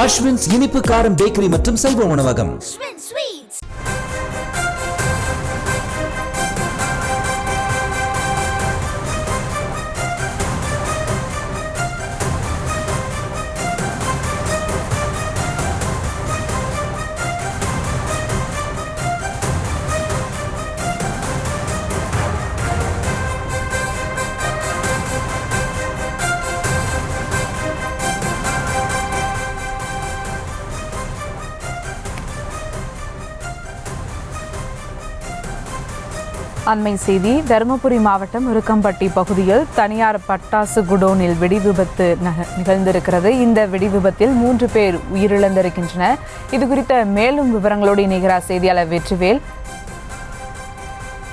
அஸ்வின்ஸ் இனிப்பு காரம் பேக்கரி மற்றும் செல்வ உணவகம். அண்மை செய்தி. தருமபுரி மாவட்டம் உருக்கம்பட்டி பகுதியில் தனியார் பட்டாசு குடோனில் வெடிவிபத்து நிகழ்ந்திருக்கிறது. இந்த வெடிவிபத்தில் 3 பேர் உயிரிழந்திருக்கின்றனர். இது குறித்த மேலும் விவரங்களோடு இணைகிறார் செய்தியாளர் வெற்றிவேல்.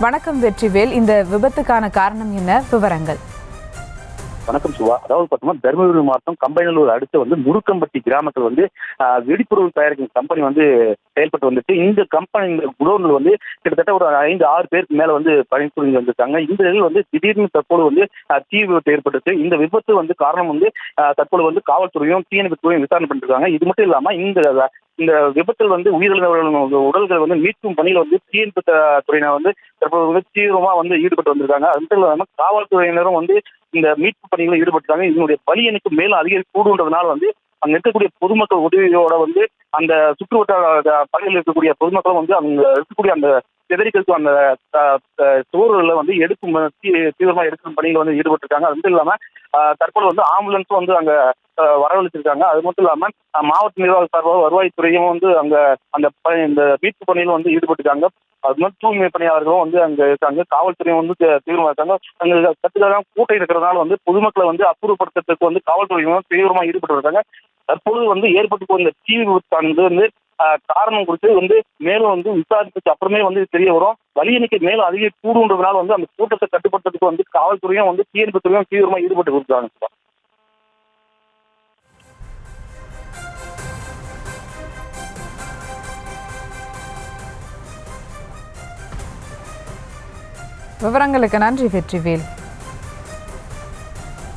வணக்கம் வெற்றிவேல், இந்த விபத்துக்கான காரணம் என்ன, விவரங்கள்? வணக்கம் சிவா. அதாவது பார்த்தோம்னா தருமபுரி மாவட்டம் கம்பைநல்லூர் அடுத்து முருக்கம்பட்டி கிராமத்தில் வெடிப்பொருள் தயாரிக்கும் கம்பெனி செயல்பட்டு வந்துட்டு இந்த கம்பெனி குடோன்ல கிட்டத்தட்ட ஒரு 5-6 பேருக்கு மேல பணிபுரிஞ்சு வந்திருக்காங்க. இந்த நிலையில் திடீர்னு தற்போது தீ விபத்து ஏற்பட்டுச்சு. இந்த விபத்து காரணம் தற்போது காவல்துறையும் தீயணைப்புத்துறையும் விசாரணை பண்ணிட்டு இருக்காங்க. இது மட்டும் இல்லாம இந்த விபத்தில் உயிரிழந்தவர்கள் உடல்கள் மீட்கும் பணியில் தீயணைப்பு துறையினர் தற்போது தீவிரமா ஈடுபட்டு வந்திருக்காங்க. அது மட்டும் இல்லாம காவல்துறையினரும் இந்த மீட்பு பணிகளில் ஈடுபட்டாங்க. இதனுடைய பலி எண்ணிக்கை மேலும் அதிகரிக்கூடுன்றதுனால அங்க இருக்கக்கூடிய பொதுமக்கள் உதவியோட அந்த சுற்றுவட்டார பகுதியில் இருக்கக்கூடிய பொதுமக்களும் அங்க இருக்கக்கூடிய அந்த சிதறிகளுக்கு அந்த சோறுகளை எடுக்கும் தீவிரமா எடுக்கும் பணிகள் ஈடுபட்டிருக்காங்க. அது மட்டும் இல்லாம தற்போது ஆம்புலன்ஸும் அங்க வரவழைச்சிருக்காங்க. அது மட்டும் இல்லாம மாவட்ட நிர்வாக சார்பாக வருவாய்த்துறையும் அங்க அந்த இந்த மீட்பு பணியில் ஈடுபட்டிருக்காங்க. அது மாதிரி தூய்மை பணியாளர்களும் அங்க இருக்காங்க. காவல்துறையும் தீவிரமா இருக்காங்க. அங்க கட்டுக்காக கூட்டம் இருக்கிறதுனால பொதுமக்களை அப்புறப்படுத்துறதுக்கு காவல்துறையும் தீவிரமா ஈடுபட்டு இருக்காங்க. தற்பொழுது ஏற்பட்டு போன இந்த தீ விபத்து காரணம் குறித்து மேலும் விசாரிப்புக்கு அப்புறமே தெரிய வரும். வலி எண்ணிக்கை மேலும் கூடுன்றதுனால அந்த கூட்டத்தை கட்டுப்படுத்துறதுக்கு காவல்துறையும் தீயணைப்புத்துறையும் தீவிரமா ஈடுபட்டு கொடுத்தாங்க. விவரங்களுக்கு நன்றி வெற்றிவேல்.